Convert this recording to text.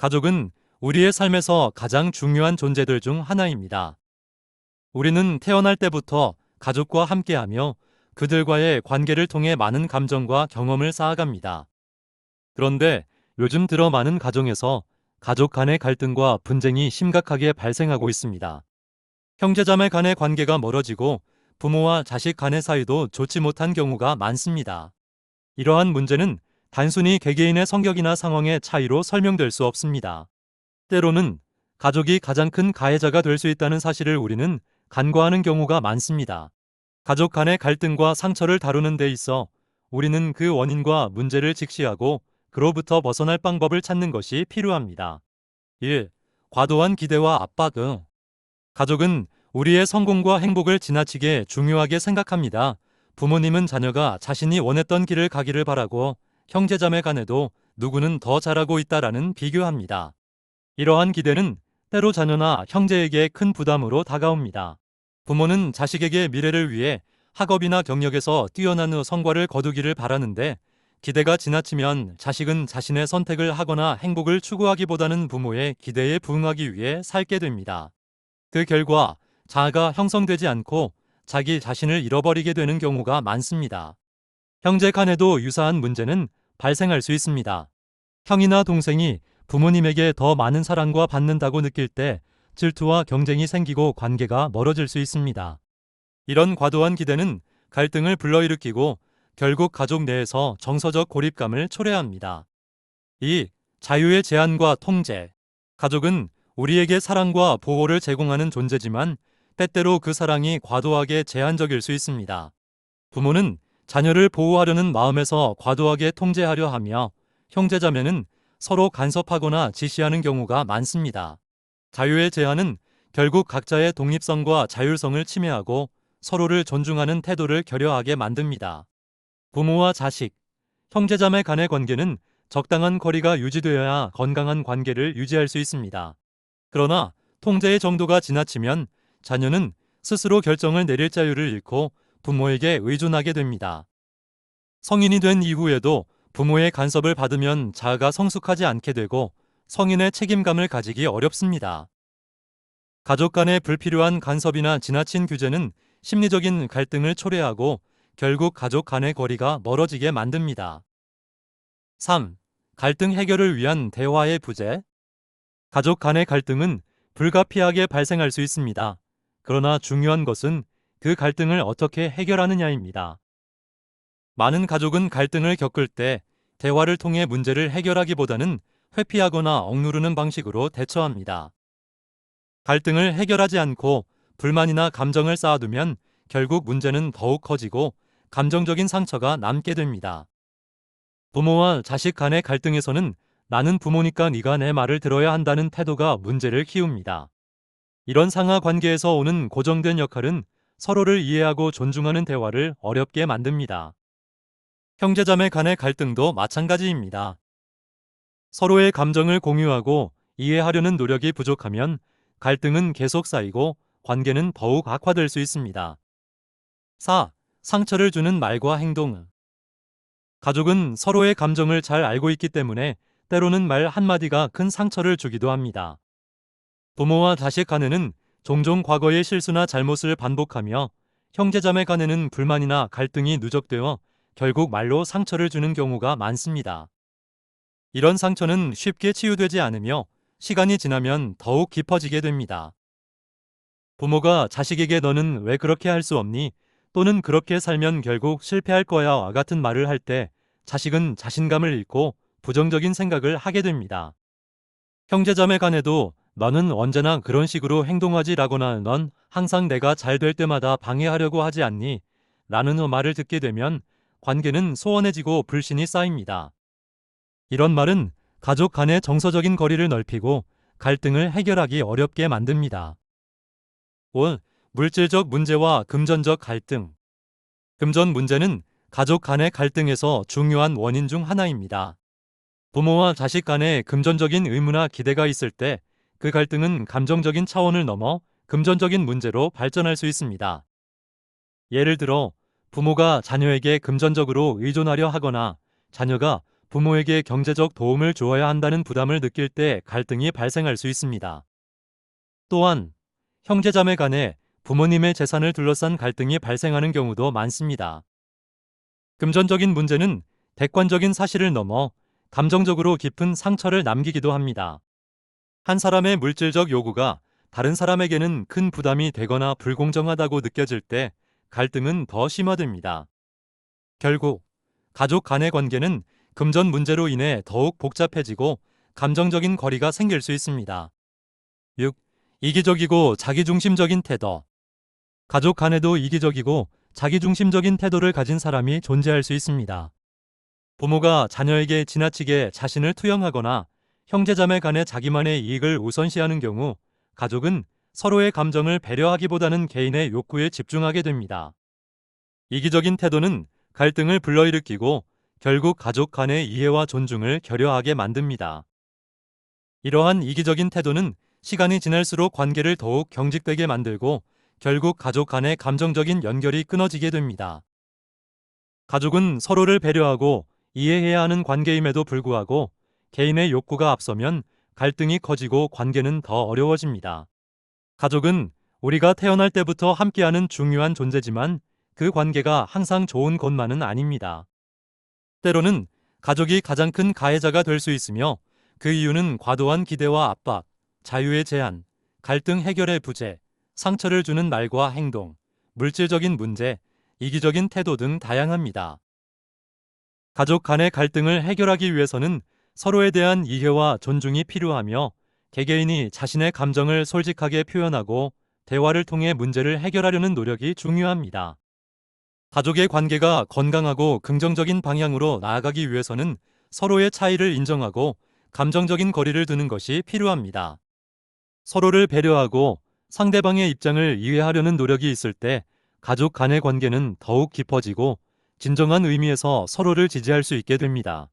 가족은 우리의 삶에서 가장 중요한 존재들 중 하나입니다. 우리는 태어날 때부터 가족과 함께하며 그들과의 관계를 통해 많은 감정과 경험을 쌓아갑니다. 그런데 요즘 들어 많은 가정에서 가족 간의 갈등과 분쟁이 심각하게 발생하고 있습니다. 형제자매 간의 관계가 멀어지고 부모와 자식 간의 사이도 좋지 못한 경우가 많습니다. 이러한 문제는 단순히 개개인의 성격이나 상황의 차이로 설명될 수 없습니다. 때로는 가족이 가장 큰 가해자가 될 수 있다는 사실을 우리는 간과하는 경우가 많습니다. 가족 간의 갈등과 상처를 다루는 데 있어 우리는 그 원인과 문제를 직시하고 그로부터 벗어날 방법을 찾는 것이 필요합니다. 1. 과도한 기대와 압박. 가족은 우리의 성공과 행복을 지나치게 중요하게 생각합니다. 부모님은 자녀가 자신이 원했던 길을 가기를 바라고 형제자매 간에도 누구는 더 잘하고 있다라는 비교합니다. 이러한 기대는 때로 자녀나 형제에게 큰 부담으로 다가옵니다. 부모는 자식에게 미래를 위해 학업이나 경력에서 뛰어난 성과를 거두기를 바라는데 기대가 지나치면 자식은 자신의 선택을 하거나 행복을 추구하기보다는 부모의 기대에 부응하기 위해 살게 됩니다. 그 결과 자아가 형성되지 않고 자기 자신을 잃어버리게 되는 경우가 많습니다. 형제 간에도 유사한 문제는 발생할 수 있습니다. 형이나 동생이 부모님에게 더 많은 사랑과 받는다고 느낄 때 질투와 경쟁이 생기고 관계가 멀어질 수 있습니다. 이런 과도한 기대는 갈등을 불러일으키고 결국 가족 내에서 정서적 고립감을 초래합니다. 2. 자유의 제한과 통제. 가족은 우리에게 사랑과 보호를 제공하는 존재지만 때때로 그 사랑이 과도하게 제한적일 수 있습니다. 부모는 자녀를 보호하려는 마음에서 과도하게 통제하려 하며 형제자매는 서로 간섭하거나 지시하는 경우가 많습니다. 자유의 제한은 결국 각자의 독립성과 자율성을 침해하고 서로를 존중하는 태도를 결여하게 만듭니다. 부모와 자식, 형제자매 간의 관계는 적당한 거리가 유지되어야 건강한 관계를 유지할 수 있습니다. 그러나 통제의 정도가 지나치면 자녀는 스스로 결정을 내릴 자유를 잃고 부모에게 의존하게 됩니다. 성인이 된 이후에도 부모의 간섭을 받으면 자아가 성숙하지 않게 되고 성인의 책임감을 가지기 어렵습니다. 가족 간의 불필요한 간섭이나 지나친 규제는 심리적인 갈등을 초래하고 결국 가족 간의 거리가 멀어지게 만듭니다. 3. 갈등 해결을 위한 대화의 부재. 가족 간의 갈등은 불가피하게 발생할 수 있습니다. 그러나 중요한 것은 그 갈등을 어떻게 해결하느냐입니다. 많은 가족은 갈등을 겪을 때 대화를 통해 문제를 해결하기보다는 회피하거나 억누르는 방식으로 대처합니다. 갈등을 해결하지 않고 불만이나 감정을 쌓아두면 결국 문제는 더욱 커지고 감정적인 상처가 남게 됩니다. 부모와 자식 간의 갈등에서는 나는 부모니까 네가 내 말을 들어야 한다는 태도가 문제를 키웁니다. 이런 상하 관계에서 오는 고정된 역할은 서로를 이해하고 존중하는 대화를 어렵게 만듭니다. 형제자매 간의 갈등도 마찬가지입니다. 서로의 감정을 공유하고 이해하려는 노력이 부족하면 갈등은 계속 쌓이고 관계는 더욱 악화될 수 있습니다. 4. 상처를 주는 말과 행동. 가족은 서로의 감정을 잘 알고 있기 때문에 때로는 말 한마디가 큰 상처를 주기도 합니다. 부모와 자식 간에는 종종 과거의 실수나 잘못을 반복하며 형제자매 간에는 불만이나 갈등이 누적되어 결국 말로 상처를 주는 경우가 많습니다. 이런 상처는 쉽게 치유되지 않으며 시간이 지나면 더욱 깊어지게 됩니다. 부모가 자식에게 너는 왜 그렇게 할 수 없니? 또는 그렇게 살면 결국 실패할 거야와 같은 말을 할 때 자식은 자신감을 잃고 부정적인 생각을 하게 됩니다. 형제자매 간에도 너는 언제나 그런 식으로 행동하지라거나 넌 항상 내가 잘 될 때마다 방해하려고 하지 않니? 라는 말을 듣게 되면 관계는 소원해지고 불신이 쌓입니다. 이런 말은 가족 간의 정서적인 거리를 넓히고 갈등을 해결하기 어렵게 만듭니다. 5. 물질적 문제와 금전적 갈등. 금전 문제는 가족 간의 갈등에서 중요한 원인 중 하나입니다. 부모와 자식 간에 금전적인 의무나 기대가 있을 때 그 갈등은 감정적인 차원을 넘어 금전적인 문제로 발전할 수 있습니다. 예를 들어 부모가 자녀에게 금전적으로 의존하려 하거나 자녀가 부모에게 경제적 도움을 주어야 한다는 부담을 느낄 때 갈등이 발생할 수 있습니다. 또한 형제자매 간에 부모님의 재산을 둘러싼 갈등이 발생하는 경우도 많습니다. 금전적인 문제는 객관적인 사실을 넘어 감정적으로 깊은 상처를 남기기도 합니다. 한 사람의 물질적 요구가 다른 사람에게는 큰 부담이 되거나 불공정하다고 느껴질 때 갈등은 더 심화됩니다. 결국 가족 간의 관계는 금전 문제로 인해 더욱 복잡해지고 감정적인 거리가 생길 수 있습니다. 6. 이기적이고 자기중심적인 태도. 가족 간에도 이기적이고 자기중심적인 태도를 가진 사람이 존재할 수 있습니다. 부모가 자녀에게 지나치게 자신을 투영하거나 형제자매 간의 자기만의 이익을 우선시하는 경우 가족은 서로의 감정을 배려하기보다는 개인의 욕구에 집중하게 됩니다. 이기적인 태도는 갈등을 불러일으키고 결국 가족 간의 이해와 존중을 결여하게 만듭니다. 이러한 이기적인 태도는 시간이 지날수록 관계를 더욱 경직되게 만들고 결국 가족 간의 감정적인 연결이 끊어지게 됩니다. 가족은 서로를 배려하고 이해해야 하는 관계임에도 불구하고 개인의 욕구가 앞서면 갈등이 커지고 관계는 더 어려워집니다. 가족은 우리가 태어날 때부터 함께하는 중요한 존재지만 그 관계가 항상 좋은 것만은 아닙니다. 때로는 가족이 가장 큰 가해자가 될 수 있으며 그 이유는 과도한 기대와 압박, 자유의 제한, 갈등 해결의 부재, 상처를 주는 말과 행동, 물질적인 문제, 이기적인 태도 등 다양합니다. 가족 간의 갈등을 해결하기 위해서는 서로에 대한 이해와 존중이 필요하며 개개인이 자신의 감정을 솔직하게 표현하고 대화를 통해 문제를 해결하려는 노력이 중요합니다. 가족의 관계가 건강하고 긍정적인 방향으로 나아가기 위해서는 서로의 차이를 인정하고 감정적인 거리를 두는 것이 필요합니다. 서로를 배려하고 상대방의 입장을 이해하려는 노력이 있을 때 가족 간의 관계는 더욱 깊어지고 진정한 의미에서 서로를 지지할 수 있게 됩니다.